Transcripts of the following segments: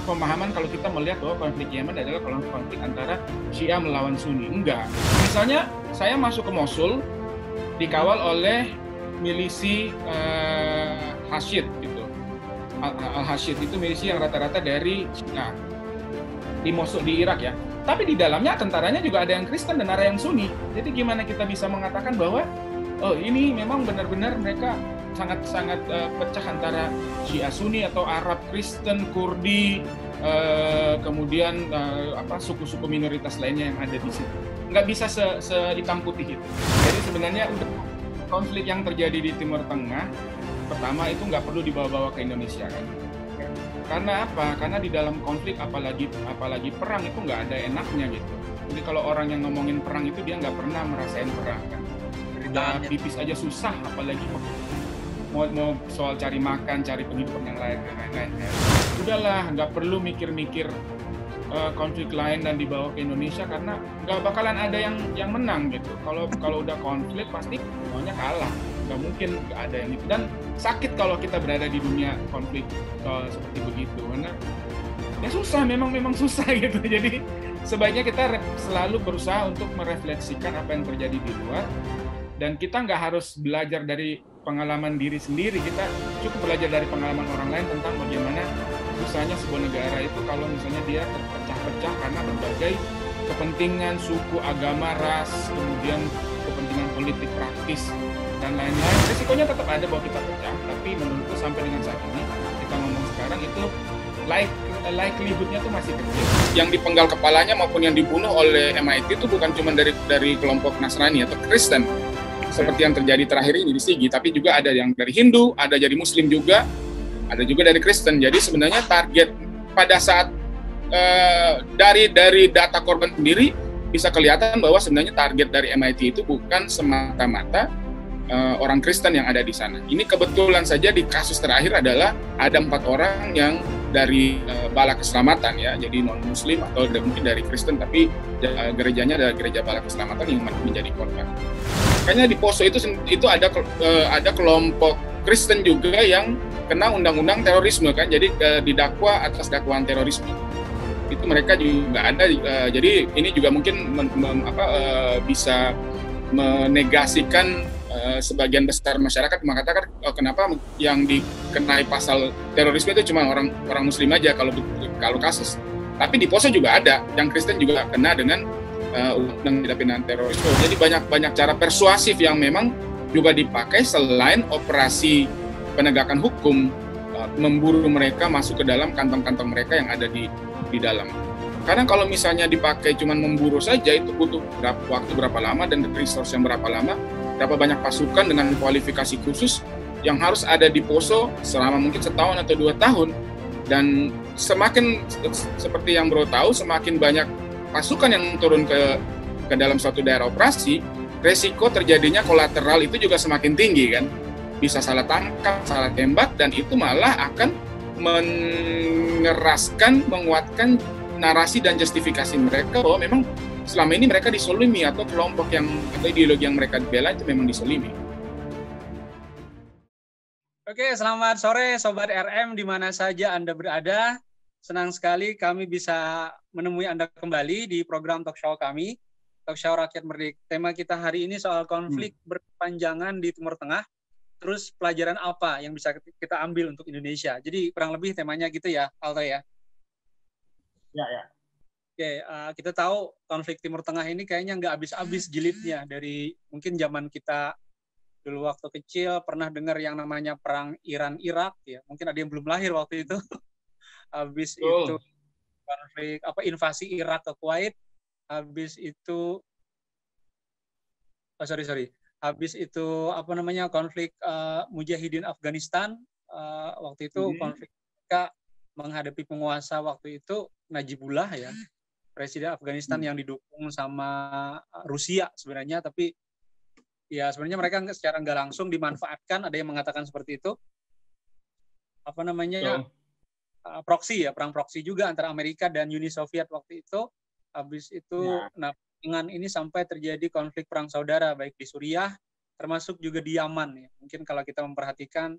pemahaman kalau kita melihat bahwa konflik Yemen adalah konflik antara Syiah melawan Sunni. Enggak. Misalnya saya masuk ke Mosul dikawal oleh milisi Hashid gitu. Al-Hashid itu milisi yang rata-rata dari Syiah di Mosul di Irak ya. Tapi di dalamnya tentaranya juga ada yang Kristen dan ada yang Sunni. Jadi gimana kita bisa mengatakan bahwa oh ini memang benar-benar mereka sangat-sangat pecah antara Syiah Sunni atau Arab Kristen, Kurdi, kemudian suku-suku minoritas lainnya yang ada di situ. Nggak bisa sehitam putih itu. Jadi sebenarnya untuk konflik yang terjadi di Timur Tengah, pertama itu nggak perlu dibawa-bawa ke Indonesia kan. Karena apa? Karena di dalam konflik apalagi perang itu nggak ada enaknya gitu. Jadi kalau orang yang ngomongin perang itu dia nggak pernah merasain perang kan. Udah pipis aja susah, apalagi mau soal cari makan, cari penghidupan yang lain. Udahlah, nggak perlu mikir-mikir konflik lain dan dibawa ke Indonesia karena nggak bakalan ada yang menang gitu. Kalau udah konflik pasti semuanya kalah. Nggak mungkin nggak ada yang itu. Dan sakit kalau kita berada di dunia konflik seperti begitu karena ya susah, memang susah gitu. Jadi sebaiknya kita selalu berusaha untuk merefleksikan apa yang terjadi di luar, dan kita nggak harus belajar dari pengalaman diri sendiri, kita cukup belajar dari pengalaman orang lain tentang bagaimana susahnya sebuah negara itu kalau misalnya dia terpecah-pecah karena berbagai kepentingan suku, agama, ras, kemudian kepentingan politik praktis dan lain-lain. Resikonya tetap ada bahwa kita pecah, tapi menurutku sampai dengan saat ini kita ngomong sekarang itu likelihood-nya tuh masih kecil. Yang dipenggal kepalanya maupun yang dibunuh oleh MIT itu bukan cuma dari kelompok Nasrani atau Kristen seperti yang terjadi terakhir ini di Sigi, tapi juga ada yang dari Hindu, ada dari Muslim juga, ada juga dari Kristen. Jadi sebenarnya target pada saat dari data korban sendiri bisa kelihatan bahwa sebenarnya target dari MIT itu bukan semata-mata orang Kristen yang ada di sana. Ini kebetulan saja di kasus terakhir adalah ada 4 orang yang dari Bala Keselamatan ya, jadi non Muslim atau mungkin dari Kristen, tapi gerejanya adalah gereja Bala Keselamatan yang menjadi korban. Makanya di Poso itu ada kelompok Kristen juga yang kena undang-undang terorisme kan, jadi didakwa atas dakwaan terorisme. Itu mereka juga ada, jadi ini juga mungkin bisa menegasikan sebagian besar masyarakat mengatakan kenapa yang dikenai pasal terorisme itu cuma orang Muslim aja kalau kasus. Tapi di Poso juga ada yang Kristen juga kena dengan undang tindak pidana terorisme. Jadi banyak cara persuasif yang memang juga dipakai selain operasi penegakan hukum, memburu mereka masuk ke dalam kantong-kantong mereka yang ada di dalam. Karena kalau misalnya dipakai cuma memburu saja itu butuh waktu berapa lama dan resource yang berapa lama, berapa banyak pasukan dengan kualifikasi khusus yang harus ada di Poso selama mungkin setahun atau 2 tahun. Dan semakin seperti yang Bro tahu, semakin banyak pasukan yang turun ke dalam suatu daerah operasi, resiko terjadinya kolateral itu juga semakin tinggi kan. Bisa salah tangkap, salah tembak, dan itu malah akan menguatkan narasi dan justifikasi mereka bahwa memang selama ini mereka disolimi atau kelompok atau ideologi yang mereka bela itu memang disolimi. Oke, selamat sore Sobat RM di mana saja Anda berada. Senang sekali kami bisa menemui Anda kembali di program talk show kami, Talk Show Rakyat Merdeka. Tema kita hari ini soal konflik berkepanjangan di Timur Tengah. Terus pelajaran apa yang bisa kita ambil untuk Indonesia? Jadi kurang lebih temanya gitu ya, Alto ya? Ya. Oke, kita tahu konflik Timur Tengah ini kayaknya nggak habis-habis jilidnya. Dari mungkin zaman kita dulu waktu kecil pernah dengar yang namanya perang Iran-Irak ya. Mungkin ada yang belum lahir waktu itu. Habis itu konflik invasi Irak ke Kuwait. Habis itu Habis itu konflik Mujahidin Afghanistan. Waktu itu konflik mereka menghadapi penguasa waktu itu Najibullah ya. Presiden Afghanistan yang didukung sama Rusia sebenarnya, tapi ya sebenarnya mereka secara nggak langsung dimanfaatkan, ada yang mengatakan seperti itu. Proksi ya, perang proksi juga antara Amerika dan Uni Soviet waktu itu. Habis itu dengan ini sampai terjadi konflik perang saudara baik di Suriah termasuk juga di Yaman ya. Mungkin kalau kita memperhatikan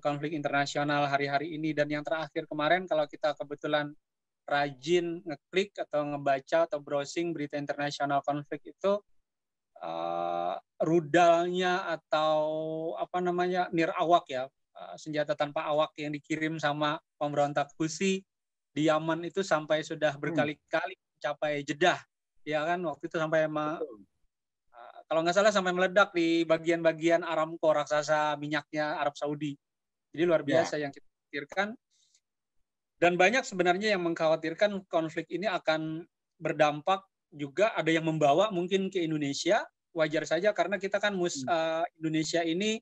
konflik internasional hari-hari ini. Dan yang terakhir kemarin, kalau kita kebetulan rajin ngeklik atau ngebaca atau browsing berita internasional konflik itu, rudalnya atau apa namanya nirawak ya, senjata tanpa awak yang dikirim sama pemberontak Houthi di Yaman itu sampai sudah berkali-kali mencapai Jeddah, ya kan, waktu itu sampai kalau nggak salah sampai meledak di bagian-bagian Aramco, raksasa minyaknya Arab Saudi. Jadi luar biasa yang kita pikirkan. Dan banyak sebenarnya yang mengkhawatirkan konflik ini akan berdampak juga, ada yang membawa mungkin ke Indonesia, wajar saja karena kita kan Indonesia ini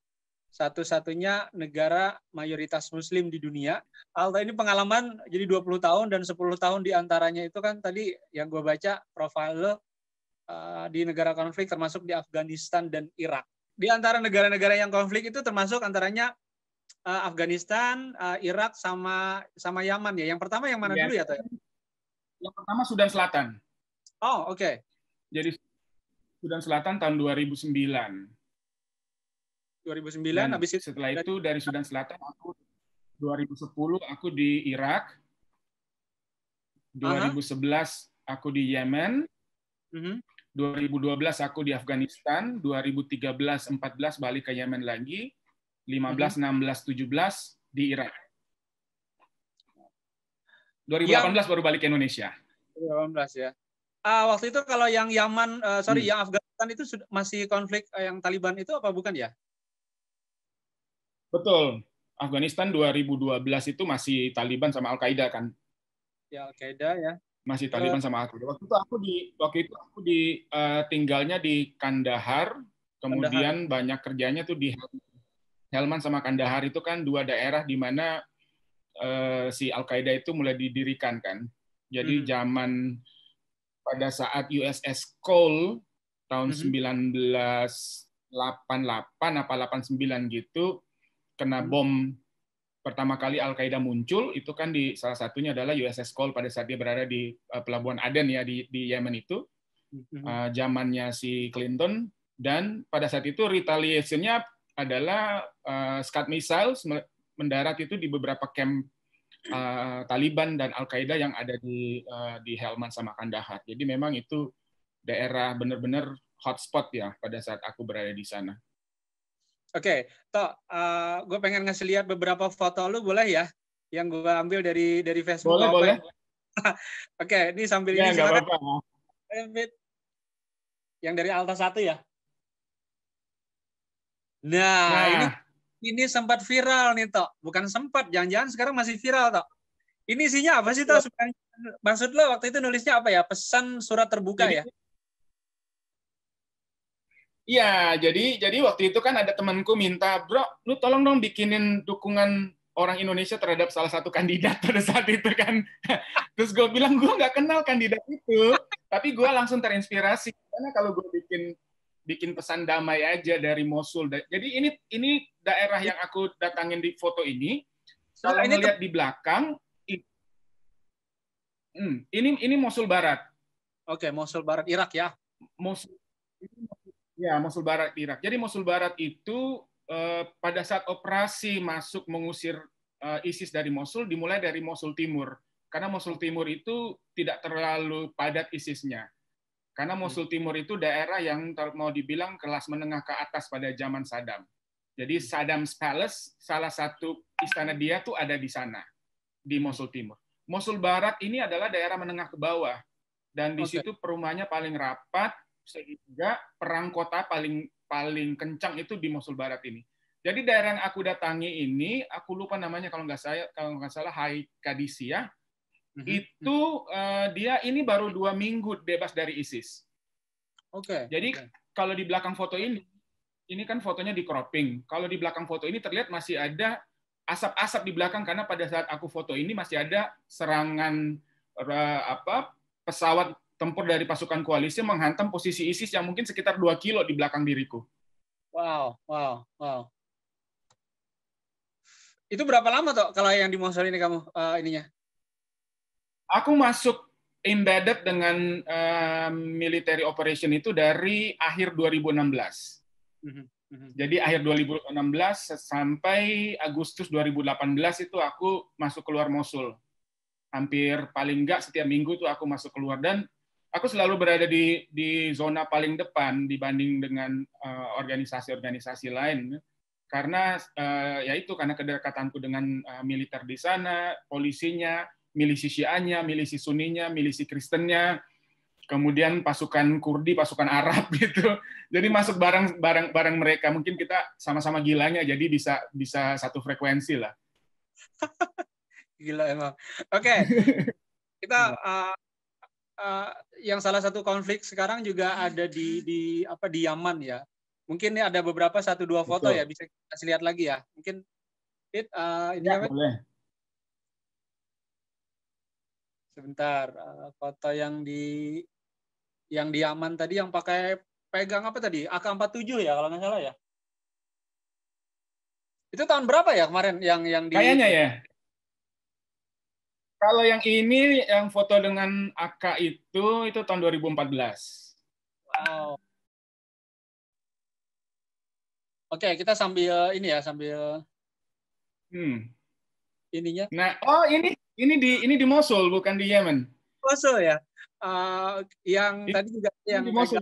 satu-satunya negara mayoritas muslim di dunia. Alta ini pengalaman jadi 20 tahun dan 10 tahun diantaranya itu kan tadi yang gue baca profil lo di negara konflik termasuk di Afghanistan dan Irak. Di antara negara-negara yang konflik itu termasuk antaranya Afghanistan, Irak sama Yaman ya. Yang pertama yang mana dulu ya, Toh? Yang pertama Sudan Selatan. Oh, oke. Jadi Sudan Selatan tahun 2009. 2009 Dan habis itu setelah itu dari Sudan Selatan aku 2010 aku di Irak. 2011 aku di Yemen. 2012 aku di Afghanistan, 2013-14 balik ke Yemen lagi. 15, 16, 17 di Irak. 2018 baru balik ke Indonesia. 2018 ya. Waktu itu kalau yang Yaman, yang Afghanistan itu masih konflik yang Taliban itu apa bukan ya? Betul. Afghanistan 2012 itu masih Taliban sama Al-Qaeda kan? Ya, Al-Qaeda ya. Masih Taliban sama Al-Qaeda. Waktu itu aku tinggalnya di Kandahar, kemudian banyak kerjanya tuh di Helmand sama Kandahar, itu kan dua daerah di mana si Al-Qaeda itu mulai didirikan kan. Jadi zaman pada saat USS Cole tahun 1988 apa 89 gitu kena bom pertama kali Al-Qaeda muncul, itu kan di salah satunya adalah USS Cole pada saat dia berada di pelabuhan Aden ya di Yemen itu. Zamannya si Clinton, dan pada saat itu retaliation-nya adalah Scud missiles mendarat itu di beberapa camp Taliban dan Al-Qaeda yang ada di Helmand sama Kandahar. Jadi memang itu daerah benar-benar hotspot ya pada saat aku berada di sana. Oke, Toh, gue pengen ngasih lihat beberapa foto lu, boleh ya? Yang gue ambil dari Facebook. Boleh. Oke, ini sambil ya, ini silakan. Apa-apa. Yang dari Alta 1 ya. Nah, ini sempat viral nih, Toh. Bukan sempat, jangan-jangan sekarang masih viral, Toh. Ini isinya apa sih, Toh? Maksud lo waktu itu nulisnya apa ya? Pesan surat terbuka ya? Iya, jadi waktu itu kan ada temanku minta, bro, lu tolong dong bikinin dukungan orang Indonesia terhadap salah satu kandidat pada saat itu kan. Terus gue bilang, gue nggak kenal kandidat itu, tapi gue langsung terinspirasi. Karena kalau gue bikin pesan damai aja dari Mosul. Jadi ini daerah yang aku datangin di foto ini. Kalau ngelihat di belakang, ini Mosul Barat. Oke, Mosul Barat Irak ya. Mosul Barat Irak. Jadi Mosul Barat itu pada saat operasi masuk mengusir ISIS dari Mosul dimulai dari Mosul Timur. Karena Mosul Timur itu tidak terlalu padat ISIS-nya. Karena Mosul Timur itu daerah yang mau dibilang kelas menengah ke atas pada zaman Saddam. Jadi Saddam's Palace, salah satu istana dia tuh ada di sana, di Mosul Timur. Mosul Barat ini adalah daerah menengah ke bawah. Dan di situ perumahannya paling rapat, sehingga perang kota paling kencang itu di Mosul Barat ini. Jadi daerah yang aku datangi ini, aku lupa namanya kalau nggak salah Hai Qadisiyah, itu dia ini baru 2 minggu bebas dari ISIS. Jadi kalau di belakang foto ini kan fotonya di cropping. Kalau di belakang foto ini terlihat masih ada asap-asap di belakang karena pada saat aku foto ini masih ada serangan pesawat tempur dari pasukan koalisi menghantam posisi ISIS yang mungkin sekitar 2 kilo di belakang diriku. Wow. Itu berapa lama Toh kalau yang di Mosul ini kamu ininya? Aku masuk embedded dengan military operation itu dari akhir 2016. Jadi akhir 2016 sampai Agustus 2018 itu aku masuk keluar Mosul. Hampir paling enggak setiap minggu tuh aku masuk keluar, dan aku selalu berada di zona paling depan dibanding dengan organisasi-organisasi lain, karena ya itu karena kedekatanku dengan militer di sana, polisinya, milisi Syiahnya, milisi Sunninya, milisi Kristennya, kemudian pasukan Kurdi, pasukan Arab gitu. Jadi masuk bareng mereka, mungkin kita sama-sama gilanya, jadi bisa satu frekuensi lah. Gila emang. Oke, kita yang salah satu konflik sekarang juga ada di Yaman ya. Mungkin ini ada beberapa 1-2 foto. Betul. Ya, bisa kita kasih lihat lagi ya. Mungkin ini ya, boleh. Sebentar, foto yang di Yaman tadi yang pakai pegang apa tadi? AK-47 ya kalau nggak salah ya. Itu tahun berapa ya kemarin yang di kayaknya ya. Kalau yang ini, yang foto dengan AK itu tahun 2014. Wow. Oke, kita sambil ini ya, sambil ininya. Nah, ini di Mosul, bukan di Yemen. Mosul ya. Yang tadi juga yang di Mosul.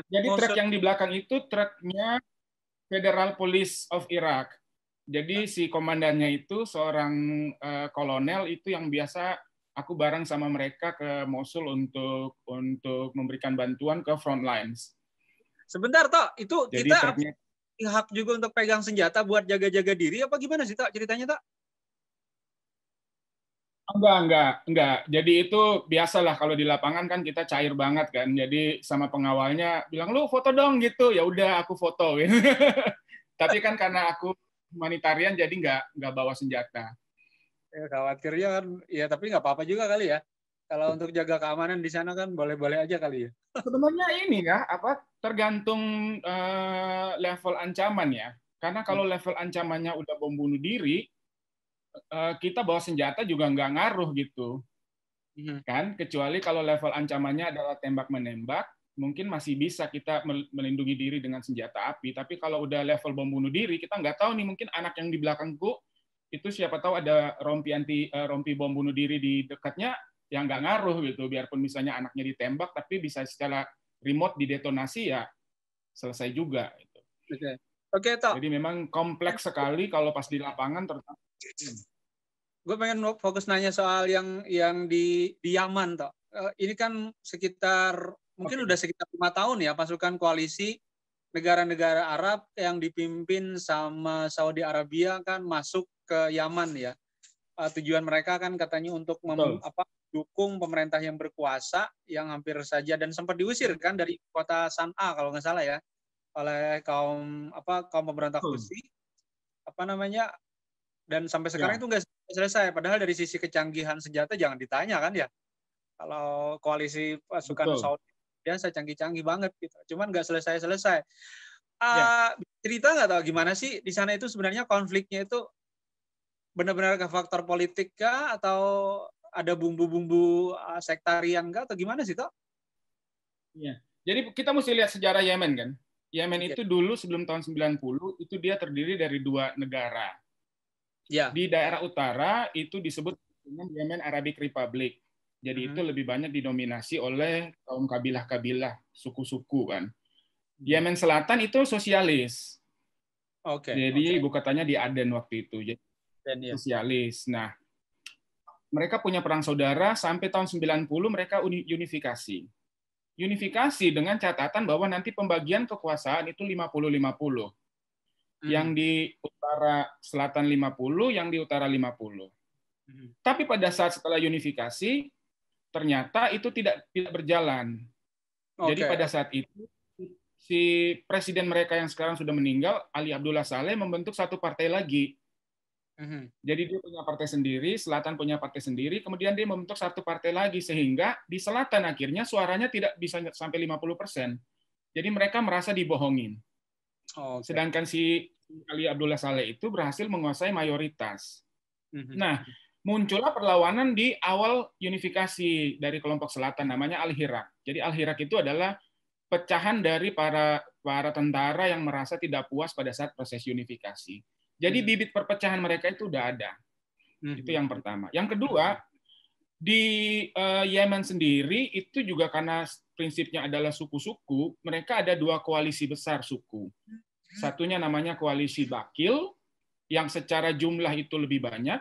Jadi truk yang di belakang itu truknya Federal Police of Iraq. Jadi si komandannya itu seorang kolonel itu yang biasa aku bareng sama mereka ke Mosul untuk memberikan bantuan ke front lines. Sebentar, Tok. Itu jadi kita hak juga untuk pegang senjata buat jaga-jaga diri apa gimana sih, Tok? Ceritanya, Tok? Enggak. Jadi itu biasalah kalau di lapangan kan kita cair banget kan. Jadi sama pengawalnya bilang, "Lu foto dong," gitu. Ya udah aku foto. Tapi kan karena aku humanitarian jadi nggak bawa senjata. Ya, khawatirnya kan, ya tapi nggak apa-apa juga kali ya. Kalau untuk jaga keamanan di sana kan boleh-boleh aja kali ya. Sebenarnya ini ya, tergantung level ancaman ya. Karena kalau level ancamannya udah bom bunuh diri, kita bawa senjata juga nggak ngaruh gitu. Kan? Kecuali kalau level ancamannya adalah tembak-menembak, mungkin masih bisa kita melindungi diri dengan senjata api. Tapi kalau udah level bom bunuh diri, kita nggak tahu nih, mungkin anak yang di belakangku itu siapa tahu ada rompi bom bunuh diri di dekatnya, yang nggak ngaruh gitu. Biarpun misalnya anaknya ditembak, tapi bisa secara remote didetonasi, ya selesai juga. Gitu. Oke, Tok. Jadi memang kompleks sekali kalau pas di lapangan. Gue pengen fokus nanya soal yang di Yaman, Tok. Ini kan mungkin udah sekitar 5 tahun ya pasukan koalisi negara-negara Arab yang dipimpin sama Saudi Arabia kan masuk ke Yaman ya. Tujuan mereka kan katanya untuk dukung pemerintah yang berkuasa yang hampir saja dan sempat diusir kan dari kota San'a kalau nggak salah ya oleh kaum pemberontak Houthi dan sampai sekarang itu nggak selesai. Padahal dari sisi kecanggihan senjata jangan ditanya kan ya. Kalau koalisi pasukan Saudi biasa canggih-canggih banget gitu. Cuman nggak selesai-selesai. Cerita nggak tahu gimana sih di sana itu sebenarnya konfliknya itu benar-benar ke faktor politik kah atau ada bumbu-bumbu sektarian kah atau gimana sih, Tok? Iya. Jadi kita mesti lihat sejarah Yemen kan. Yemen itu dulu sebelum tahun 90 itu dia terdiri dari 2 negara. Ya. Di daerah utara itu disebut dengan Yemen Arabic Republic. Jadi itu lebih banyak didominasi oleh kaum kabilah-kabilah, suku-suku kan. Yemen Selatan itu sosialis. Jadi ibu kotanya di Aden waktu itu. Jadi sosialis. Nah, mereka punya perang saudara sampai tahun 90 mereka unifikasi. Unifikasi dengan catatan bahwa nanti pembagian kekuasaan itu 50-50. Yang di utara selatan 50, yang di utara 50. Tapi pada saat setelah unifikasi, ternyata itu tidak berjalan. Jadi pada saat itu, si presiden mereka yang sekarang sudah meninggal, Ali Abdullah Saleh, membentuk satu partai lagi. Jadi dia punya partai sendiri, selatan punya partai sendiri, kemudian dia membentuk satu partai lagi, sehingga di selatan akhirnya suaranya tidak bisa sampai 50%. Jadi mereka merasa dibohongin. Sedangkan si Ali Abdullah Saleh itu berhasil menguasai mayoritas. Nah, muncullah perlawanan di awal unifikasi dari kelompok selatan, namanya Al-Hirak. Jadi Al-Hirak itu adalah pecahan dari para para tentara yang merasa tidak puas pada saat proses unifikasi. Jadi bibit perpecahan mereka itu udah ada. Itu yang pertama. Yang kedua, di Yemen sendiri itu juga karena prinsipnya adalah suku-suku, mereka ada dua koalisi besar suku. Satunya namanya koalisi Bakil, yang secara jumlah itu lebih banyak.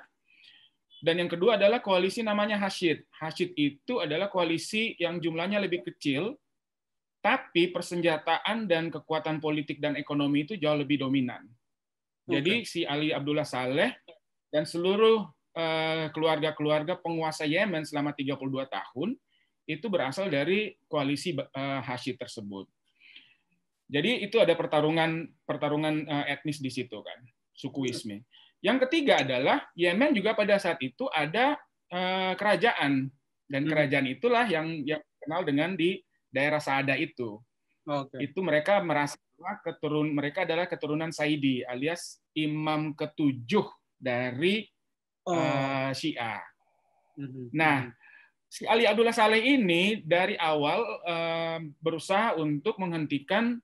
Dan yang kedua adalah koalisi namanya Hashid. Hashid itu adalah koalisi yang jumlahnya lebih kecil, tapi persenjataan dan kekuatan politik dan ekonomi itu jauh lebih dominan. Jadi si Ali Abdullah Saleh dan seluruh keluarga-keluarga penguasa Yemen selama 32 tahun itu berasal dari koalisi Hashid tersebut. Jadi itu ada pertarungan etnis di situ kan, sukuisme. Yang ketiga adalah Yemen juga pada saat itu ada kerajaan, dan kerajaan itulah yang dikenal dengan di daerah Saada itu. Itu mereka merasa mereka adalah keturunan Saidi alias imam ketujuh dari Syiah. Nah, si Ali Abdullah Saleh ini dari awal berusaha untuk menghentikan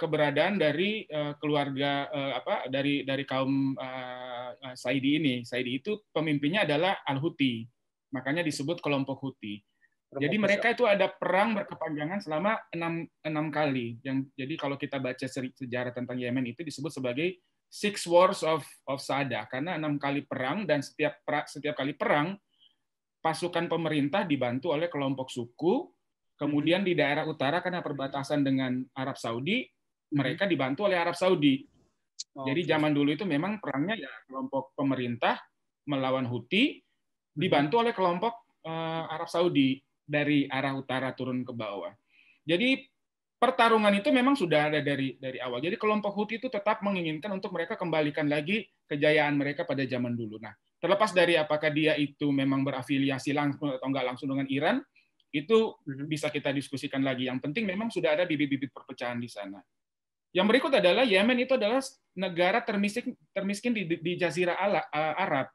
keberadaan dari keluarga dari kaum Saidi ini. Saidi itu pemimpinnya adalah Al-Houthi, makanya disebut kelompok Houthi. Jadi mereka itu ada perang berkepanjangan selama 6 kali. Jadi kalau kita baca sejarah tentang Yemen itu disebut sebagai Six Wars of Saada, karena 6 kali perang, dan setiap kali perang pasukan pemerintah dibantu oleh kelompok suku. Kemudian di daerah utara karena perbatasan dengan Arab Saudi, mereka dibantu oleh Arab Saudi. Jadi zaman dulu itu memang perangnya ya kelompok pemerintah melawan Houthi dibantu oleh kelompok Arab Saudi dari arah utara turun ke bawah. Jadi pertarungan itu memang sudah ada dari awal. Jadi kelompok Houthi itu tetap menginginkan untuk mereka kembalikan lagi kejayaan mereka pada zaman dulu. Nah, terlepas dari apakah dia itu memang berafiliasi langsung atau enggak langsung dengan Iran, itu bisa kita diskusikan lagi. Yang penting memang sudah ada bibit-bibit perpecahan di sana. Yang berikut adalah Yemen itu adalah negara termiskin di Jazirah Arab.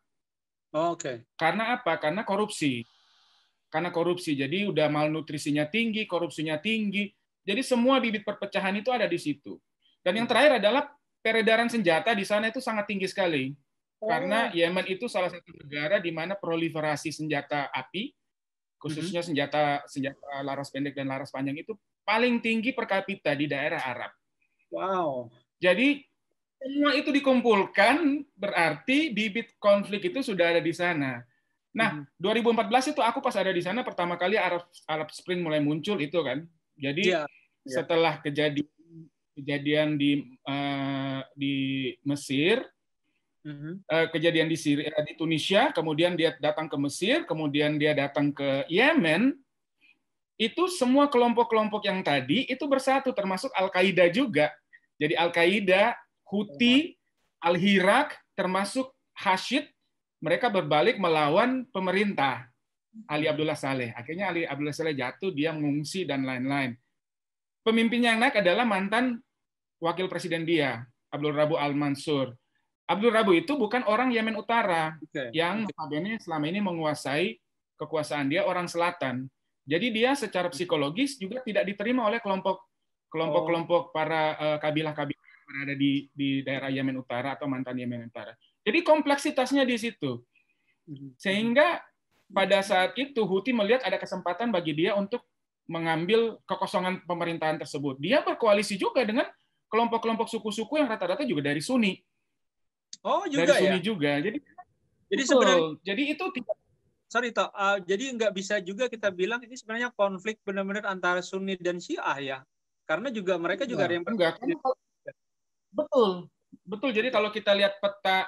Karena apa? Karena korupsi. Jadi udah malnutrisinya tinggi, korupsinya tinggi. Jadi semua bibit perpecahan itu ada di situ. Dan yang terakhir adalah peredaran senjata di sana itu sangat tinggi sekali. Karena Yemen itu salah satu negara di mana proliferasi senjata api, khususnya senjata laras pendek dan laras panjang itu paling tinggi per kapita di daerah Arab. Wow. Jadi semua itu dikumpulkan, berarti bibit konflik itu sudah ada di sana. Nah, 2014 itu aku pas ada di sana pertama kali Arab Spring mulai muncul itu kan. Jadi setelah kejadian di Mesir, kejadian di Tunisia, kemudian dia datang ke Mesir, kemudian dia datang ke Yemen, itu semua kelompok-kelompok yang tadi itu bersatu, termasuk Al-Qaeda juga. Jadi Al-Qaeda, Houthi, Al-Hirak, termasuk Hashid, mereka berbalik melawan pemerintah Ali Abdullah Saleh. Akhirnya Ali Abdullah Saleh jatuh, dia mengungsi dan lain-lain. Pemimpin yang naik adalah mantan wakil presiden dia, Abdul Rabu Al-Mansur. Abdul Rabu itu bukan orang Yemen Utara, yang notabene selama ini menguasai kekuasaan, dia orang selatan. Jadi dia secara psikologis juga tidak diterima oleh kelompok para kabilah-kabilah yang berada di daerah Yemen Utara atau mantan Yemen Utara. Jadi kompleksitasnya di situ. Sehingga pada saat itu Houthi melihat ada kesempatan bagi dia untuk mengambil kekosongan pemerintahan tersebut. Dia berkoalisi juga dengan kelompok-kelompok suku-suku yang rata-rata juga dari Sunni. Juga dari Sunni juga. Jadi sebenarnya, jadi itu tidak. Sorry Tok, jadi nggak bisa juga kita bilang ini sebenarnya konflik benar-benar antara Sunni dan Syiah ya, karena juga mereka juga ada yang betul. Jadi kalau kita lihat peta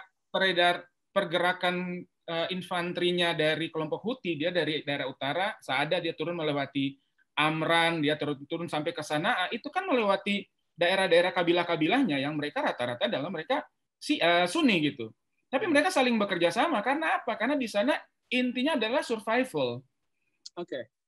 pergerakan infanterinya dari kelompok Houthi, dia dari daerah utara, Saada dia turun melewati Amran, dia turun sampai ke Sanaa, itu kan melewati daerah-daerah kabilah-kabilahnya yang mereka rata-rata adalah mereka Sunni gitu. Tapi mereka saling bekerja sama karena apa? Karena di sana intinya adalah survival.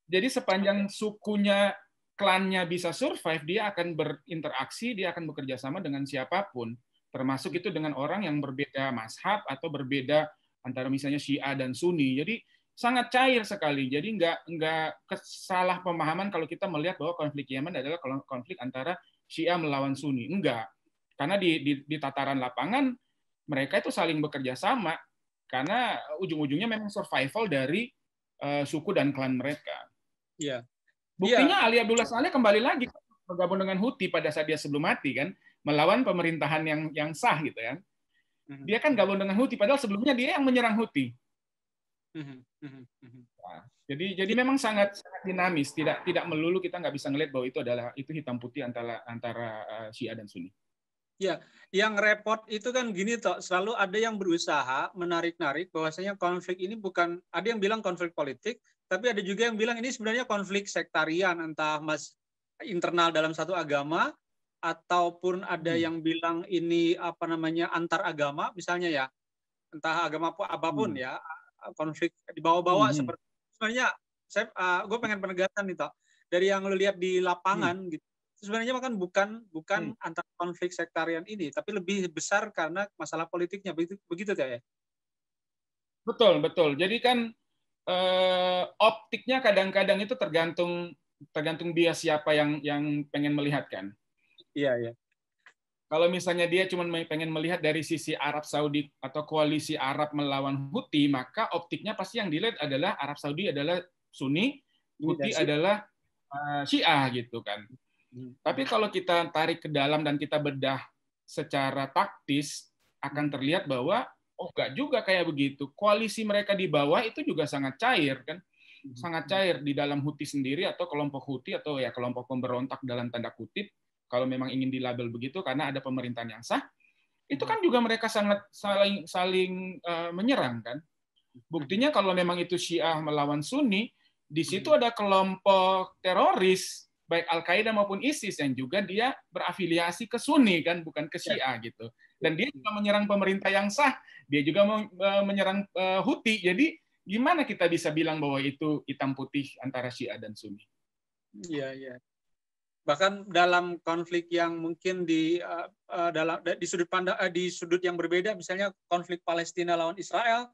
Jadi sepanjang sukunya, klannya bisa survive, dia akan berinteraksi, dia akan bekerja sama dengan siapapun, termasuk itu dengan orang yang berbeda mazhab atau berbeda antara misalnya Syiah dan Sunni. Jadi sangat cair sekali. Jadi nggak kesalah pemahaman kalau kita melihat bahwa konflik Yaman adalah konflik antara Syiah melawan Sunni. Enggak. Karena di tataran lapangan mereka itu saling bekerja sama karena ujung-ujungnya memang survival dari suku dan klan mereka. Iya. Buktinya Ali Abdullah Saleh kembali lagi bergabung dengan Houthi pada saat dia sebelum mati kan, melawan pemerintahan yang sah gitu ya. Dia kan gabung dengan Houthi padahal sebelumnya dia yang menyerang Houthi. Nah, jadi memang sangat dinamis, tidak melulu kita nggak bisa ngelihat bahwa itu hitam putih antara Syiah dan Sunni. Ya, yang repot itu kan gini toh, selalu ada yang berusaha menarik-narik bahwasanya konflik ini bukan, ada yang bilang konflik politik, tapi ada juga yang bilang ini sebenarnya konflik sektarian, entah internal dalam satu agama, ataupun ada yang bilang ini antar agama, misalnya ya, entah agama apapun ya, konflik dibawa-bawa seperti sebenarnya gue pengen penegasan nih toh, dari yang lu lihat di lapangan gitu. Sebenarnya kan bukan antar konflik sektarian ini, tapi lebih besar karena masalah politiknya, begitu ya? Betul. Jadi kan optiknya kadang-kadang itu tergantung dia siapa yang pengen melihat kan. Iya. Kalau misalnya dia cuma pengen melihat dari sisi Arab Saudi atau koalisi Arab melawan Houthi, maka optiknya pasti yang dilihat adalah Arab Saudi adalah Sunni, Houthi adalah Syiah gitu kan. Tapi kalau kita tarik ke dalam dan kita bedah secara taktis, akan terlihat bahwa enggak juga kayak begitu. Koalisi mereka di bawah itu juga sangat cair kan, sangat cair di dalam Houthi sendiri atau kelompok Houthi atau ya kelompok pemberontak dalam tanda kutip, kalau memang ingin dilabel begitu karena ada pemerintahan yang sah, itu kan juga mereka sangat saling menyerang kan. Buktinya kalau memang itu Syiah melawan Sunni, di situ ada kelompok teroris baik Al-Qaeda maupun ISIS yang juga dia berafiliasi ke Sunni kan, bukan ke Syiah gitu. Dan dia juga menyerang pemerintah yang sah, dia juga menyerang Houthi. Jadi gimana kita bisa bilang bahwa itu hitam putih antara Syiah dan Sunni? Iya. Bahkan dalam konflik yang mungkin di sudut pandang di sudut yang berbeda, misalnya konflik Palestina lawan Israel,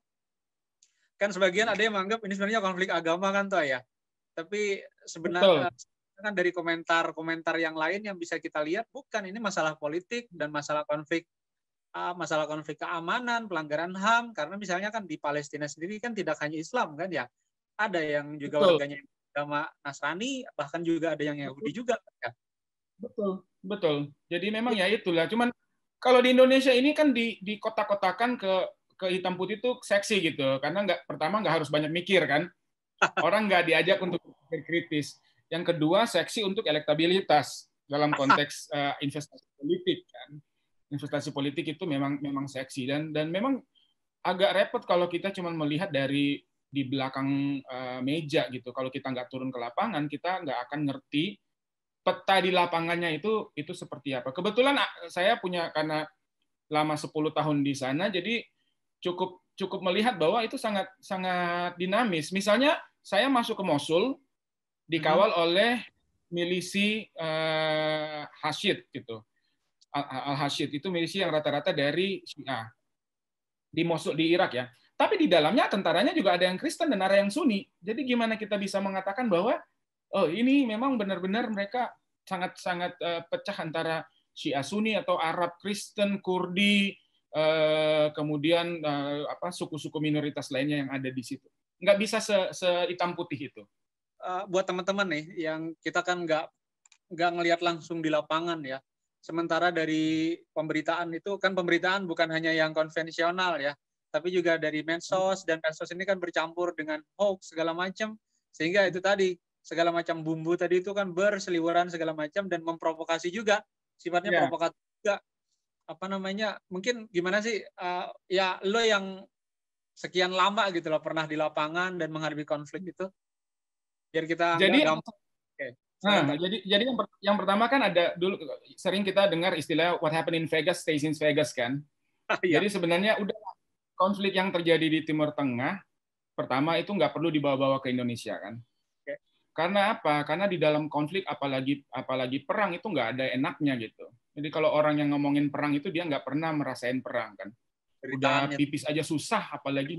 kan sebagian ada yang menganggap ini sebenarnya konflik agama kan toh ya. Tapi sebenarnya kan dari komentar yang lain yang bisa kita lihat, bukan, ini masalah politik dan masalah konflik keamanan, pelanggaran HAM, karena misalnya kan di Palestina sendiri kan tidak hanya Islam kan ya, ada yang juga warganya agama Nasrani, bahkan juga ada yang Yahudi juga kan. Betul. Jadi memang ya itulah. Cuman kalau di Indonesia ini kan di kotak-kotakan ke hitam putih itu seksi gitu, karena pertama nggak harus banyak mikir kan, orang nggak diajak untuk berpikir kritis. Yang kedua, seksi untuk elektabilitas dalam konteks investasi politik kan. Investasi politik itu memang seksi dan memang agak repot kalau kita cuma melihat dari di belakang meja gitu. Kalau kita nggak turun ke lapangan, kita nggak akan ngerti peta di lapangannya itu seperti apa. Kebetulan saya punya, karena lama 10 tahun di sana, jadi cukup melihat bahwa itu sangat dinamis. Misalnya saya masuk ke Mosul dikawal oleh milisi Hashid gitu. Al-Hashid itu milisi yang rata-rata dari Syiah di Mosul di Irak ya. Tapi di dalamnya tentaranya juga ada yang Kristen dan ada yang Sunni. Jadi gimana kita bisa mengatakan bahwa ini memang benar-benar mereka sangat pecah antara Syiah Sunni atau Arab Kristen, Kurdi, kemudian suku-suku minoritas lainnya yang ada di situ. Nggak bisa sehitam putih itu. Buat teman-teman nih, yang kita kan nggak ngelihat langsung di lapangan ya. Sementara dari pemberitaan itu kan, pemberitaan bukan hanya yang konvensional ya, tapi juga dari medsos, dan medsos ini kan bercampur dengan hoax segala macam, sehingga itu tadi segala macam bumbu tadi itu kan berseliweran segala macam dan memprovokasi juga, sifatnya provokatif juga. Mungkin gimana sih ya lo yang sekian lama gitu loh pernah di lapangan dan menghadapi konflik itu, biar kita gampang. Jadi yang pertama kan ada dulu sering kita dengar istilah what happened in Vegas stays in Vegas kan. Jadi sebenarnya udah konflik yang terjadi di Timur Tengah pertama itu nggak perlu dibawa-bawa ke Indonesia kan. Karena apa? Karena di dalam konflik apalagi perang itu nggak ada enaknya gitu. Jadi kalau orang yang ngomongin perang itu dia nggak pernah merasain perang kan. Udah pipis aja susah, apalagi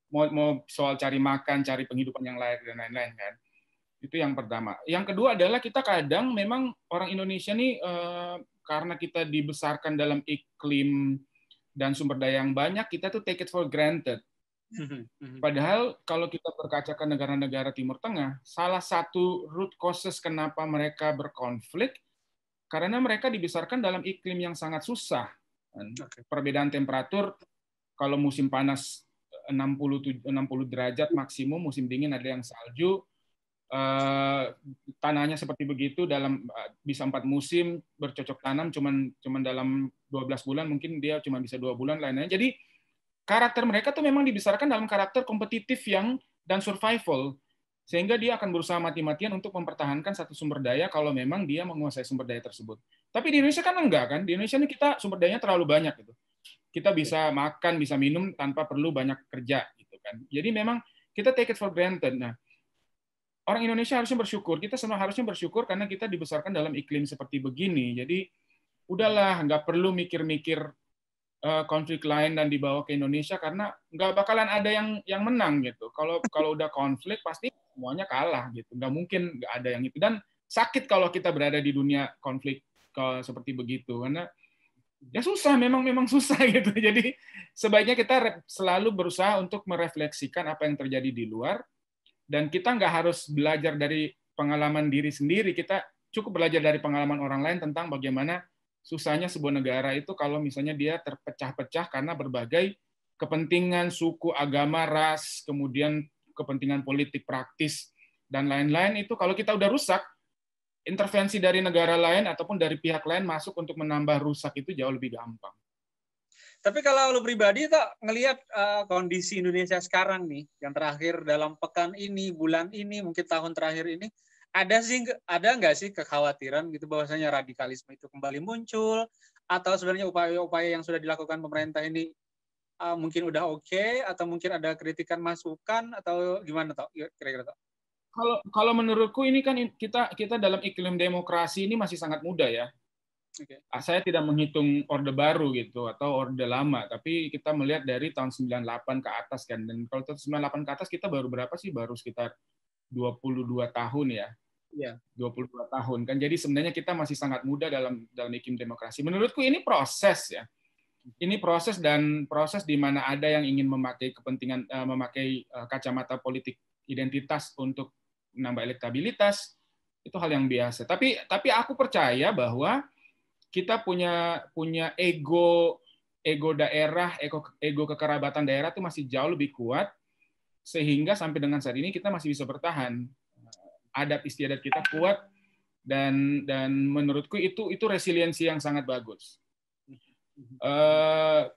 mau soal cari makan, cari penghidupan yang layak dan lain-lain kan. Itu yang pertama. Yang kedua adalah kita kadang memang orang Indonesia nih karena kita dibesarkan dalam iklim dan sumber daya yang banyak, kita tuh take it for granted. Padahal kalau kita berkaca ke negara-negara Timur Tengah, salah satu root causes kenapa mereka berkonflik karena mereka dibesarkan dalam iklim yang sangat susah. Perbedaan temperatur, kalau musim panas 60 derajat maksimum, musim dingin ada yang salju, tanahnya seperti begitu, dalam bisa 4 musim, bercocok tanam cuman dalam 12 bulan, mungkin dia cuma bisa 2 bulan lainnya. Jadi karakter mereka tuh memang dibesarkan dalam karakter kompetitif dan survival, sehingga dia akan berusaha mati-matian untuk mempertahankan satu sumber daya kalau memang dia menguasai sumber daya tersebut. Tapi di Indonesia kan enggak kan? Di Indonesia ini kita sumber dayanya terlalu banyak gitu. Kita bisa makan, bisa minum tanpa perlu banyak kerja gitu kan. Jadi memang kita take it for granted. Nah, orang Indonesia harusnya bersyukur. Kita semua harusnya bersyukur karena kita dibesarkan dalam iklim seperti begini. Jadi udahlah, nggak perlu mikir-mikir konflik lain dan dibawa ke Indonesia karena nggak bakalan ada yang menang gitu. Kalau udah konflik pasti semuanya kalah gitu. Nggak mungkin nggak ada yang itu. Dan sakit kalau kita berada di dunia konflik seperti begitu karena ya susah, memang susah gitu. Jadi sebaiknya kita selalu berusaha untuk merefleksikan apa yang terjadi di luar, dan kita nggak harus belajar dari pengalaman diri sendiri, kita cukup belajar dari pengalaman orang lain tentang bagaimana susahnya sebuah negara itu kalau misalnya dia terpecah-pecah karena berbagai kepentingan suku, agama, ras, kemudian kepentingan politik praktis, dan lain-lain. Itu kalau kita udah rusak, intervensi dari negara lain ataupun dari pihak lain masuk untuk menambah rusak itu jauh lebih gampang. Tapi kalau lu pribadi tuh ngelihat kondisi Indonesia sekarang nih, yang terakhir dalam pekan ini, bulan ini, mungkin tahun terakhir ini, ada nggak sih kekhawatiran gitu bahwasanya radikalisme itu kembali muncul, atau sebenarnya upaya-upaya yang sudah dilakukan pemerintah ini mungkin udah oke, atau mungkin ada kritikan masukan, atau gimana toh kira-kira toh? Kalau menurutku ini kan kita dalam iklim demokrasi ini masih sangat muda ya. Okay. Saya tidak menghitung Orde Baru gitu atau Orde Lama, tapi kita melihat dari tahun 98 ke atas kan. Dan kalau tahun 98 ke atas kita baru berapa sih? Baru sekitar 22 tahun ya. Yeah. 22 tahun kan. Jadi sebenarnya kita masih sangat muda dalam iklim demokrasi. Menurutku ini proses ya. Ini proses di mana ada yang ingin memakai kepentingan memakai kacamata politik identitas untuk menambah elektabilitas, itu hal yang biasa. Tapi aku percaya bahwa kita punya ego daerah, ego kekerabatan daerah itu masih jauh lebih kuat, sehingga sampai dengan saat ini kita masih bisa bertahan. Adat istiadat kita kuat, dan menurutku itu resiliensi yang sangat bagus.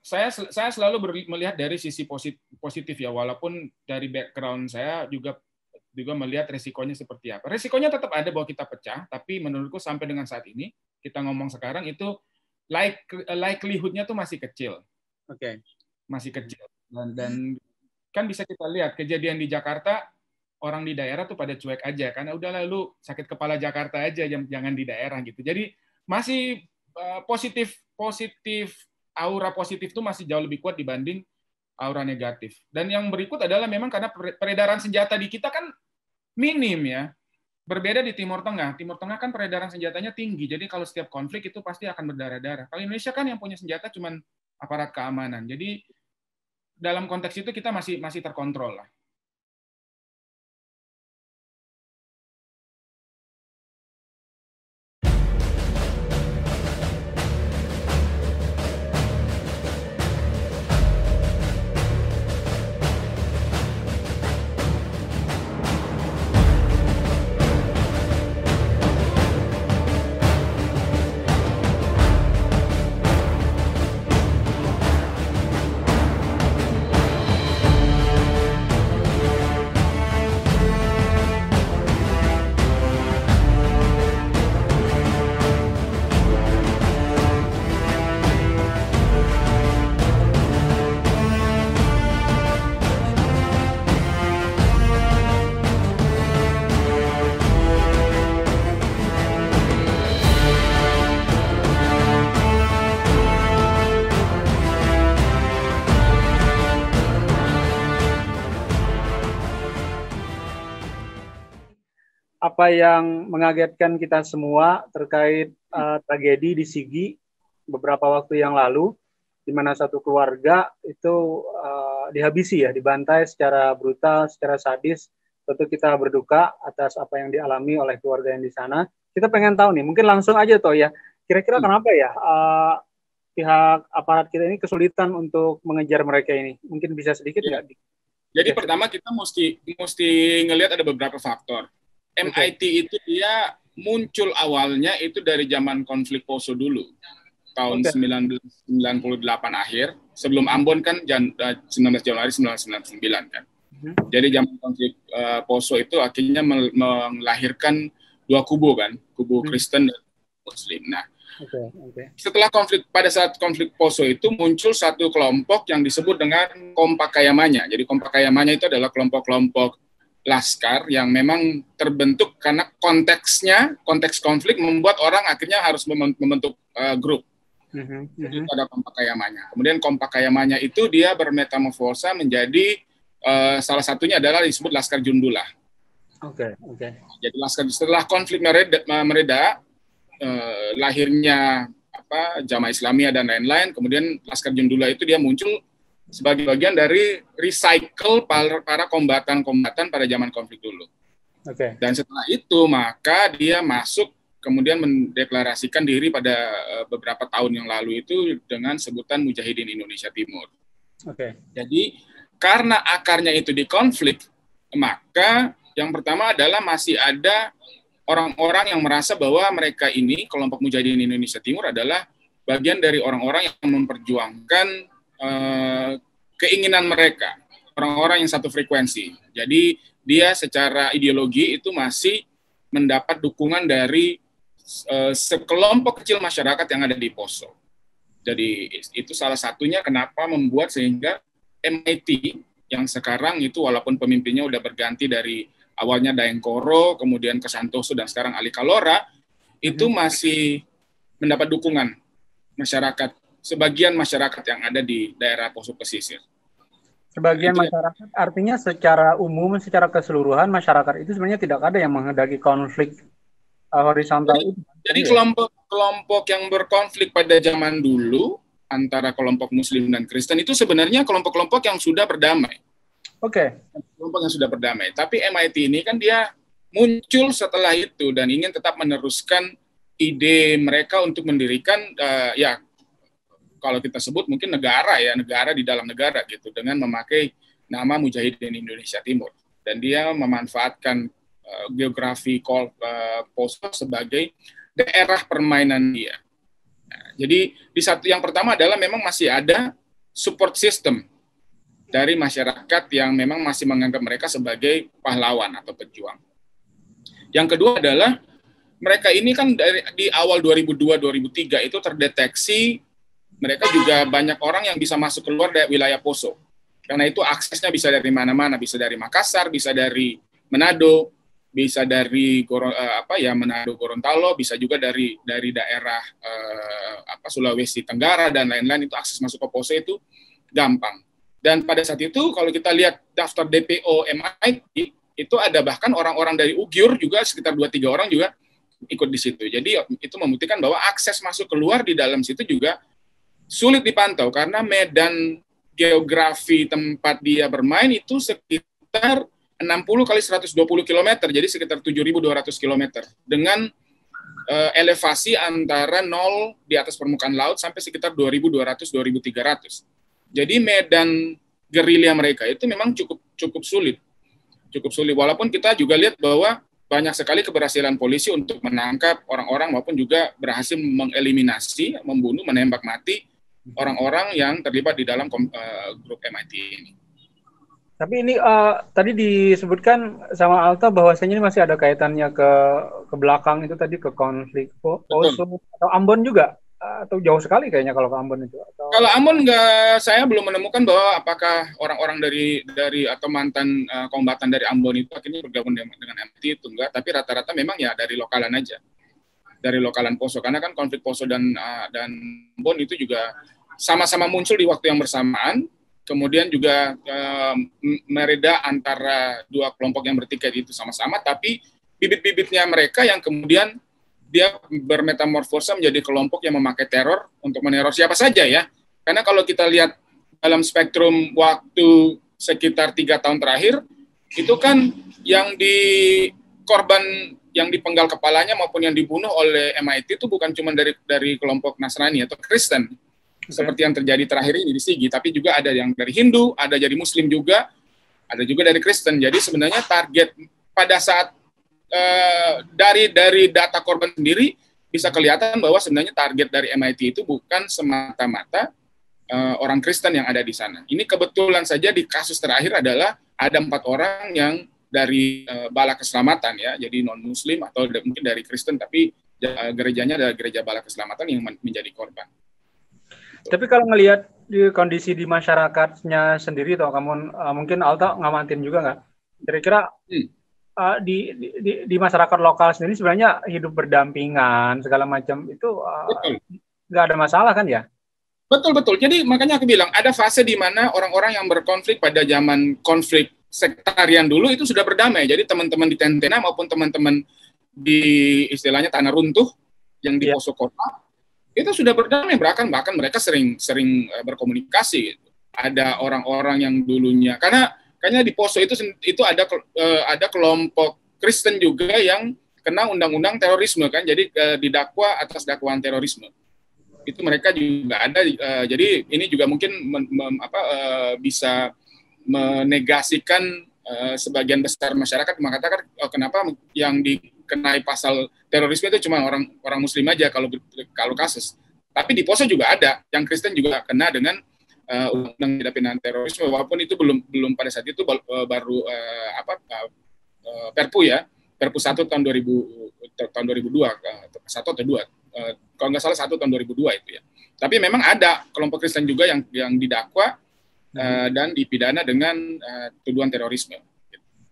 Saya selalu melihat dari sisi positif ya, walaupun dari background saya juga melihat resikonya seperti apa. Resikonya tetap ada bahwa kita pecah, tapi menurutku sampai dengan saat ini kita ngomong sekarang itu likelihood-nya tuh masih kecil. Oke. Masih kecil. Dan kan bisa kita lihat kejadian di Jakarta, orang di daerah tuh pada cuek aja karena udah lalu sakit kepala Jakarta aja, jangan di daerah gitu. Jadi masih positif, aura positif tuh masih jauh lebih kuat dibanding aura negatif. Dan yang berikut adalah memang karena peredaran senjata di kita kan minim ya. Berbeda di Timur Tengah. Timur Tengah kan peredaran senjatanya tinggi. Jadi kalau setiap konflik itu pasti akan berdarah-darah. Kalau Indonesia kan yang punya senjata cuma aparat keamanan. Jadi dalam konteks itu kita masih terkontrol lah. apa yang mengagetkan kita semua terkait tragedi di Sigi beberapa waktu yang lalu, di mana satu keluarga itu dihabisi ya, dibantai secara brutal, secara sadis. Tentu kita berduka atas apa yang dialami oleh keluarga yang di sana. Kita pengen tahu nih, mungkin langsung aja toh ya, kira-kira kenapa ya pihak aparat kita ini kesulitan untuk mengejar mereka ini? Mungkin bisa sedikit nggak? Jadi pertama kita mesti ngelihat ada beberapa faktor. MIT itu dia muncul awalnya itu dari zaman konflik Poso dulu, tahun 1998 akhir, sebelum Ambon kan 19 Januari 1999 kan. Jadi zaman konflik Poso itu akhirnya melahirkan dua kubu kan, kubu Kristen dan Muslim. Nah, setelah pada saat konflik Poso itu muncul satu kelompok yang disebut dengan Kompakayamanya. Jadi Kompakayamanya itu adalah kelompok-kelompok laskar yang memang terbentuk karena konteks konflik membuat orang akhirnya harus membentuk grup. Jadi ada Kompakayamanya. Kemudian Kompakayamanya itu dia bermetamorfosa menjadi salah satunya adalah disebut Laskar Jundullah. Jadi setelah konflik mereda, lahirnya Jamaah Islamiyah dan lain-lain, kemudian Laskar Jundullah itu dia muncul sebagai bagian dari recycle para kombatan-kombatan pada zaman konflik dulu. Dan setelah itu maka dia masuk kemudian mendeklarasikan diri pada beberapa tahun yang lalu itu dengan sebutan Mujahidin Indonesia Timur. Jadi karena akarnya itu di konflik, maka yang pertama adalah masih ada orang-orang yang merasa bahwa mereka ini, kelompok Mujahidin Indonesia Timur adalah bagian dari orang-orang yang memperjuangkan keinginan mereka, orang-orang yang satu frekuensi. Jadi dia secara ideologi itu masih mendapat dukungan dari sekelompok kecil masyarakat yang ada di Poso. Jadi itu salah satunya kenapa membuat sehingga MIT yang sekarang itu walaupun pemimpinnya udah berganti dari awalnya Daengkoro, kemudian ke Santoso, dan sekarang Ali Kalora, itu masih mendapat dukungan masyarakat, sebagian masyarakat yang ada di daerah Poso Pesisir. Sebagian masyarakat, artinya secara umum, secara keseluruhan, masyarakat itu sebenarnya tidak ada yang menghendaki konflik horizontal itu. Jadi kelompok yang berkonflik pada zaman dulu, antara kelompok Muslim dan Kristen, itu sebenarnya kelompok-kelompok yang sudah berdamai. Kelompok yang sudah berdamai. Tapi MIT ini kan dia muncul setelah itu dan ingin tetap meneruskan ide mereka untuk mendirikan kalau kita sebut mungkin negara di dalam negara gitu, dengan memakai nama Mujahidin Indonesia Timur. Dan dia memanfaatkan geografi Poso sebagai daerah permainan dia. Nah, jadi yang pertama adalah memang masih ada support system dari masyarakat yang memang masih menganggap mereka sebagai pahlawan atau pejuang. Yang kedua adalah mereka ini kan di awal 2002-2003 itu terdeteksi mereka juga banyak orang yang bisa masuk keluar dari wilayah Poso. Karena itu aksesnya bisa dari mana-mana, bisa dari Makassar, bisa dari Manado, bisa dari Manado Gorontalo, bisa juga dari daerah Sulawesi Tenggara dan lain-lain. Itu akses masuk ke Poso itu gampang. Dan pada saat itu kalau kita lihat daftar DPO MIT itu ada bahkan orang-orang dari Ugyur juga sekitar 2-3 orang juga ikut di situ. Jadi itu membuktikan bahwa akses masuk keluar di dalam situ juga sulit dipantau karena medan geografi tempat dia bermain itu sekitar 60 kali 120 km, jadi sekitar 7.200 km dengan elevasi antara 0 di atas permukaan laut sampai sekitar 2.200-2.300. Jadi medan gerilya mereka itu memang cukup sulit. Walaupun kita juga lihat bahwa banyak sekali keberhasilan polisi untuk menangkap orang-orang maupun juga berhasil mengeliminasi, membunuh, menembak mati orang-orang yang terlibat di dalam grup MIT ini. Tapi ini tadi disebutkan sama Alta bahwasanya ini masih ada kaitannya ke belakang itu tadi, ke konflik Poso atau Ambon juga, atau jauh sekali kayaknya kalau ke Ambon itu. Kalau Ambon saya belum menemukan bahwa apakah orang-orang dari atau mantan kombatan dari Ambon itu akhirnya bergabung dengan MIT itu enggak, tapi rata-rata memang ya dari lokalan aja. Dari lokalan Poso, karena kan konflik Poso dan Ambon itu juga sama-sama muncul di waktu yang bersamaan, kemudian juga mereda antara dua kelompok yang bertikai itu sama-sama, tapi bibit-bibitnya mereka yang kemudian dia bermetamorfosa menjadi kelompok yang memakai teror untuk meneror siapa saja ya. Karena kalau kita lihat dalam spektrum waktu sekitar 3 tahun terakhir, itu kan yang korban yang dipenggal kepalanya maupun yang dibunuh oleh MIT itu bukan cuma dari kelompok Nasrani atau Kristen, seperti yang terjadi terakhir ini di Sigi, tapi juga ada yang dari Hindu, ada dari Muslim juga, ada juga dari Kristen. Jadi sebenarnya target pada saat dari data korban sendiri bisa kelihatan bahwa sebenarnya target dari MIT itu bukan semata-mata orang Kristen yang ada di sana. Ini kebetulan saja di kasus terakhir adalah ada 4 orang yang dari Bala Keselamatan ya, jadi non Muslim atau mungkin dari Kristen, tapi gerejanya adalah gereja Bala Keselamatan yang menjadi korban. Tapi kalau ngelihat di kondisi di masyarakatnya sendiri, toh kamu mungkin Alta ngamatin juga nggak? Kira-kira di masyarakat lokal sendiri sebenarnya hidup berdampingan segala macam itu nggak ada masalah kan ya? Betul. Jadi makanya aku bilang ada fase di mana orang-orang yang berkonflik pada zaman konflik sektarian dulu itu sudah berdamai. Jadi teman-teman di Tentena maupun teman-teman di istilahnya tanah runtuh yang di Poso Kota itu sudah berdamai, bahkan mereka sering berkomunikasi. Ada orang-orang yang dulunya karena di Poso itu ada kelompok Kristen juga yang kena undang-undang terorisme kan, jadi didakwa atas dakwaan terorisme. Itu mereka juga ada, jadi ini juga mungkin bisa menegasikan sebagian besar masyarakat mengatakan kenapa yang dikenai pasal terorisme itu cuma orang Muslim aja kalau kasus. Tapi di Poso juga ada yang Kristen juga kena dengan undang-undang tindak pidana terorisme, walaupun itu belum pada saat itu baru Perpu ya, Perpu 1 tahun 2002, 1 atau 2, kalau nggak salah 1 tahun 2002 itu ya. Tapi memang ada kelompok Kristen juga yang didakwa dan dipidana dengan tuduhan terorisme.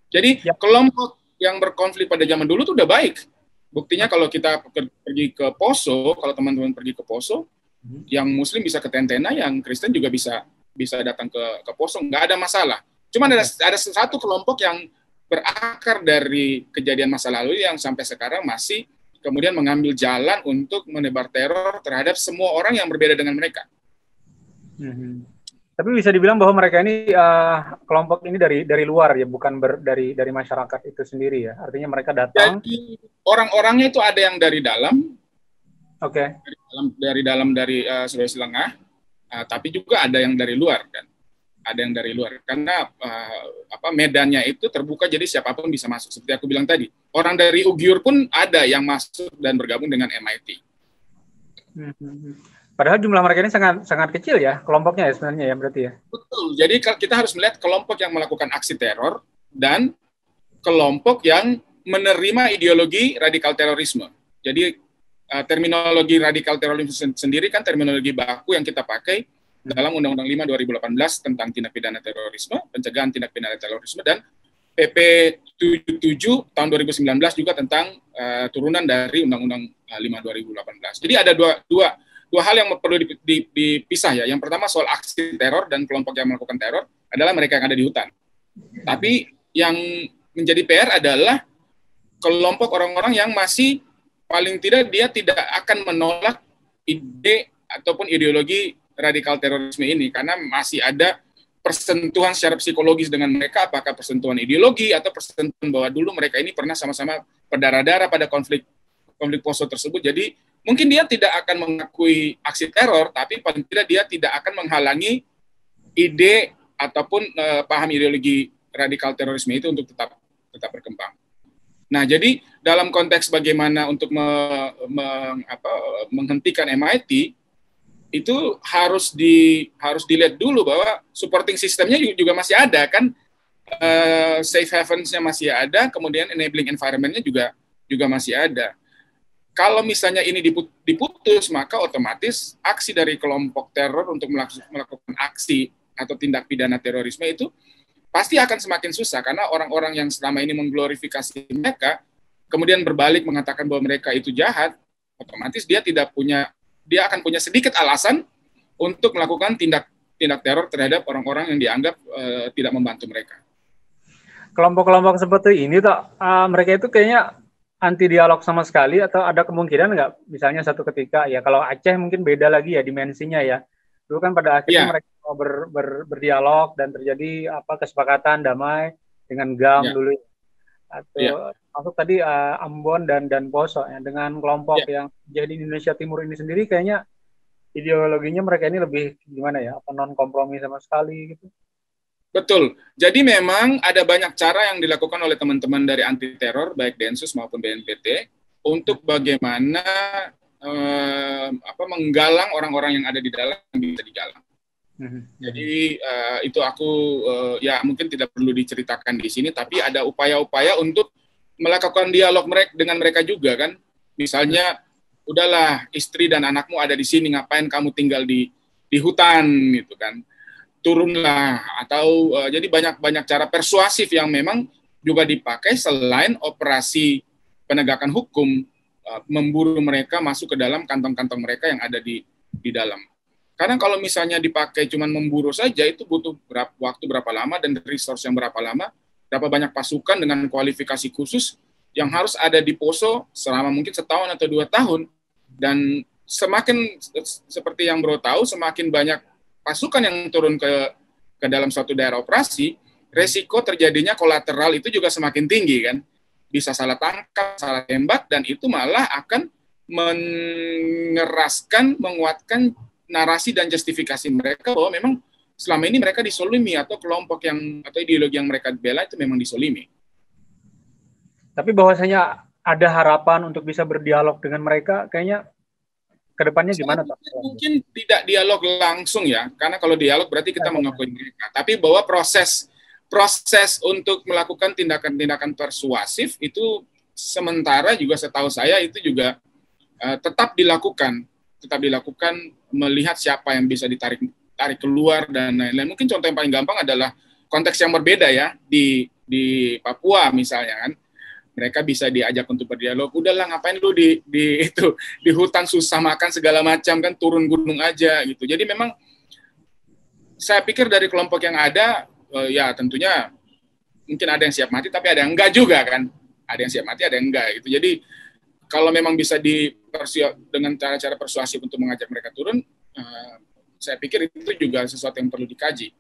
Jadi kelompok yang berkonflik pada zaman dulu itu udah baik. Buktinya kalau kita pergi ke Poso, kalau teman-teman pergi ke Poso, yang Muslim bisa ke Tentena, yang Kristen juga bisa datang ke Poso, nggak ada masalah. Cuma ada satu kelompok yang berakar dari kejadian masa lalu yang sampai sekarang masih kemudian mengambil jalan untuk menebar teror terhadap semua orang yang berbeda dengan mereka. Tapi bisa dibilang bahwa mereka ini kelompok ini dari luar ya, bukan dari masyarakat itu sendiri ya. Artinya mereka datang. Jadi orang-orangnya itu ada yang dari dalam. Oke. Dari Sulawesi Tengah, tapi juga ada yang dari luar kan. Ada yang dari luar karena medannya itu terbuka, jadi siapapun bisa masuk. Seperti aku bilang tadi, orang dari Ugyur pun ada yang masuk dan bergabung dengan MIT. Padahal jumlah mereka ini sangat kecil ya kelompoknya ya sebenarnya ya, berarti ya. Betul. Jadi kita harus melihat kelompok yang melakukan aksi teror dan kelompok yang menerima ideologi radikal terorisme. Jadi terminologi radikal terorisme sendiri kan terminologi baku yang kita pakai dalam Undang-Undang 5 2018 tentang tindak pidana terorisme, pencegahan tindak pidana terorisme, dan PP 77 tahun 2019 juga tentang turunan dari Undang-Undang 5 2018. Jadi ada dua hal yang perlu dipisah ya. Yang pertama soal aksi teror dan kelompok yang melakukan teror adalah mereka yang ada di hutan. Tapi yang menjadi PR adalah kelompok orang-orang yang masih paling tidak dia tidak akan menolak ide ataupun ideologi radikal terorisme ini karena masih ada persentuhan secara psikologis dengan mereka, apakah persentuhan ideologi atau persentuhan bahwa dulu mereka ini pernah sama-sama berdarah-darah pada konflik Poso tersebut. Jadi mungkin dia tidak akan mengakui aksi teror, tapi paling tidak dia tidak akan menghalangi ide ataupun paham ideologi radikal terorisme itu untuk tetap berkembang. Nah, jadi dalam konteks bagaimana untuk menghentikan MIT itu harus dilihat dulu bahwa supporting sistemnya juga masih ada kan, safe havens-nya masih ada, kemudian enabling environment-nya juga masih ada. Kalau misalnya ini diputus, maka otomatis aksi dari kelompok teror untuk melakukan aksi atau tindak pidana terorisme itu pasti akan semakin susah karena orang-orang yang selama ini mengglorifikasi mereka kemudian berbalik mengatakan bahwa mereka itu jahat, otomatis dia akan punya sedikit alasan untuk melakukan tindak teror terhadap orang-orang yang dianggap tidak membantu mereka. Kelompok-kelompok seperti ini mereka itu kayaknya anti dialog sama sekali atau ada kemungkinan nggak misalnya satu ketika ya kalau Aceh mungkin beda lagi ya dimensinya ya. Dulu kan pada akhirnya Ya, mereka berdialog dan terjadi kesepakatan damai dengan GAM ya, dulu ya, atau masuk tadi Ambon dan Poso ya dengan kelompok ya. yang jadi Indonesia Timur ini sendiri kayaknya ideologinya mereka ini lebih gimana ya apa non kompromi sama sekali gitu. Betul. Jadi memang ada banyak cara yang dilakukan oleh teman-teman dari anti teror baik Densus maupun BNPT untuk bagaimana menggalang orang-orang yang ada di dalam yang bisa digalang. Jadi itu aku ya mungkin tidak perlu diceritakan di sini, tapi ada upaya-upaya untuk melakukan dialog dengan mereka juga kan. Misalnya, udahlah istri dan anakmu ada di sini, ngapain kamu tinggal di hutan gitu kan? Turunlah atau jadi banyak cara persuasif yang memang juga dipakai selain operasi penegakan hukum memburu mereka masuk ke dalam kantong-kantong mereka yang ada di dalam. Karena kalau misalnya dipakai cuma memburu saja itu butuh waktu berapa lama dan resource yang berapa lama, berapa banyak pasukan dengan kualifikasi khusus yang harus ada di Poso selama mungkin setahun atau 2 tahun. Dan semakin seperti yang Bro tahu, semakin banyak pasukan yang turun ke dalam suatu daerah operasi, resiko terjadinya kolateral itu juga semakin tinggi kan. Bisa salah tangkap, salah tembak, dan itu malah akan mengeraskan, menguatkan narasi dan justifikasi mereka bahwa memang selama ini mereka disolimi atau kelompok yang atau ideologi yang mereka bela itu memang disolimi. Tapi bahwasanya ada harapan untuk bisa berdialog dengan mereka, kayaknya kedepannya gimana Pak? Mungkin tidak dialog langsung ya, karena kalau dialog berarti kita mengakui mereka. Tapi bahwa proses untuk melakukan tindakan-tindakan persuasif itu sementara juga setahu saya itu juga tetap dilakukan melihat siapa yang bisa tarik keluar dan lain-lain. Mungkin contoh yang paling gampang adalah konteks yang berbeda ya di Papua misalnya kan. Mereka bisa diajak untuk berdialog. Udahlah ngapain lu di hutan susah makan segala macam kan, turun gunung aja gitu. Jadi memang saya pikir dari kelompok yang ada ya tentunya mungkin ada yang siap mati tapi ada yang enggak juga kan. Ada yang siap mati, ada yang enggak gitu. Jadi kalau memang bisa dengan cara-cara persuasif untuk mengajak mereka turun, saya pikir itu juga sesuatu yang perlu dikaji.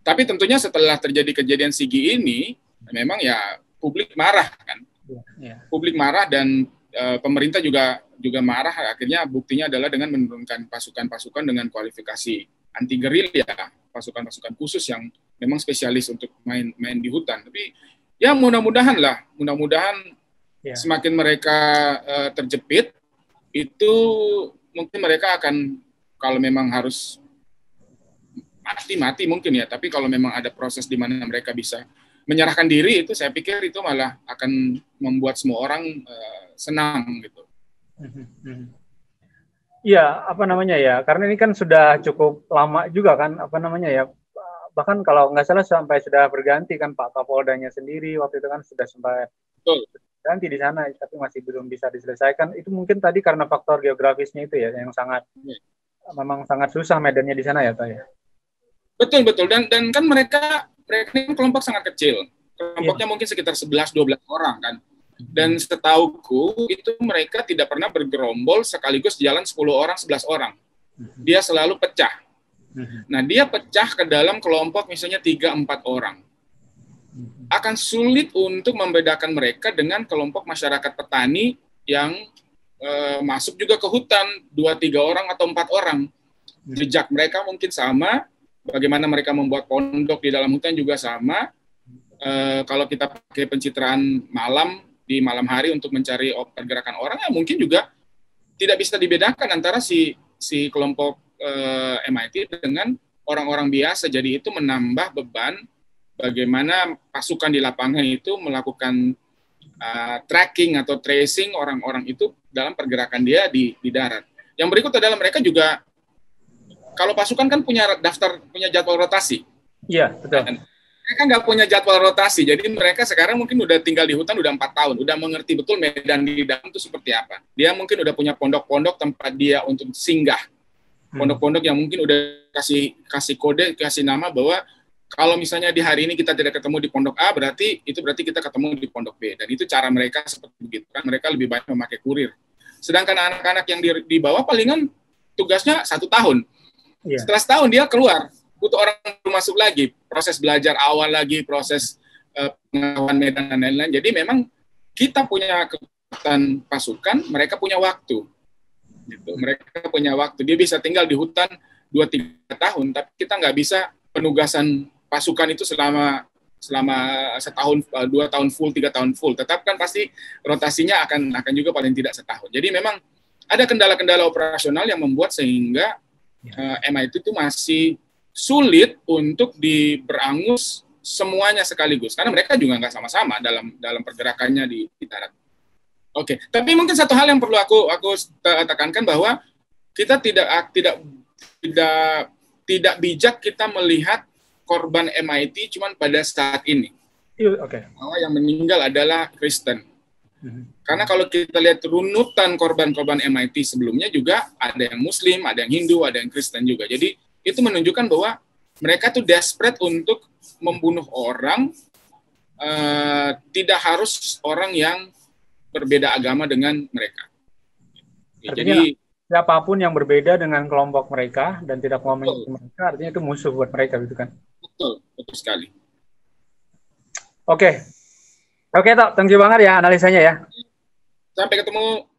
Tapi tentunya setelah terjadi kejadian Sigi ini, memang ya publik marah kan. Publik marah dan pemerintah juga marah. Akhirnya buktinya adalah dengan menurunkan pasukan-pasukan dengan kualifikasi anti gerilya, pasukan-pasukan khusus yang memang spesialis untuk main di hutan. Tapi ya mudah-mudahan semakin mereka terjepit, itu mungkin mereka akan, kalau memang harus mati mungkin ya, tapi kalau memang ada proses di mana mereka bisa menyerahkan diri, itu saya pikir itu malah akan membuat semua orang senang gitu. Iya, karena ini kan sudah cukup lama juga kan, bahkan kalau nggak salah sampai sudah berganti kan Pak Kapoldanya sendiri, waktu itu kan sudah sampai ganti di sana, tapi masih belum bisa diselesaikan. Itu mungkin tadi karena faktor geografisnya itu ya, yang memang sangat susah medannya di sana ya Pak ya. Betul, dan kan mereka ini kelompok sangat kecil. Kelompoknya mungkin sekitar 11-12 orang kan. Dan setauku itu mereka tidak pernah bergerombol sekaligus jalan 10 orang, 11 orang. Dia selalu pecah. Nah, dia pecah ke dalam kelompok misalnya 3-4 orang. Akan sulit untuk membedakan mereka dengan kelompok masyarakat petani yang masuk juga ke hutan 2-3 orang atau 4 orang. Jejak mereka mungkin sama. Bagaimana mereka membuat pondok di dalam hutan juga sama. Kalau kita pakai pencitraan di malam hari untuk mencari pergerakan orang, ya mungkin juga tidak bisa dibedakan antara si kelompok MIT dengan orang-orang biasa. Jadi itu menambah beban bagaimana pasukan di lapangan itu melakukan tracking atau tracing orang-orang itu dalam pergerakan dia di darat. Yang berikut adalah mereka juga, kalau pasukan kan punya jadwal rotasi. Iya, betul. Mereka nggak punya jadwal rotasi, jadi mereka sekarang mungkin udah tinggal di hutan udah 4 tahun, udah mengerti betul medan di dalam itu seperti apa. Dia mungkin udah punya pondok-pondok tempat dia untuk singgah. Pondok-pondok yang mungkin udah kasih kode, kasih nama bahwa kalau misalnya di hari ini kita tidak ketemu di pondok A, berarti kita ketemu di pondok B. Dan itu cara mereka seperti begitu kan. Mereka lebih banyak memakai kurir. Sedangkan anak-anak yang di bawah palingan tugasnya 1 tahun. Yeah. Setelah setahun dia keluar, butuh orang masuk lagi, proses belajar awal lagi, proses pengetahuan medan dan lain-lain. Jadi memang kita punya kekuatan pasukan, mereka punya waktu. Gitu. Mereka punya waktu. Dia bisa tinggal di hutan 2-3 tahun, tapi kita nggak bisa penugasan pasukan itu selama setahun, 2 tahun full, 3 tahun full. Tetap kan pasti rotasinya akan juga paling tidak setahun. Jadi memang ada kendala-kendala operasional yang membuat sehingga MIT itu masih sulit untuk berangus semuanya sekaligus, karena mereka juga nggak sama-sama dalam pergerakannya di darat. Oke, tapi mungkin satu hal yang perlu aku tekankan bahwa kita tidak bijak kita melihat korban MIT cuma pada saat ini. Bahwa yang meninggal adalah Kristen. Karena kalau kita lihat runutan korban-korban MIT sebelumnya juga ada yang Muslim, ada yang Hindu, ada yang Kristen juga. Jadi itu menunjukkan bahwa mereka tuh desperate untuk membunuh orang, tidak harus orang yang berbeda agama dengan mereka. Jadi siapapun yang berbeda dengan kelompok mereka dan tidak mau mengikuti mereka, artinya itu musuh buat mereka, gitu kan? Betul sekali. Oke, Tok, thank you banget ya analisanya ya. Sampai ketemu.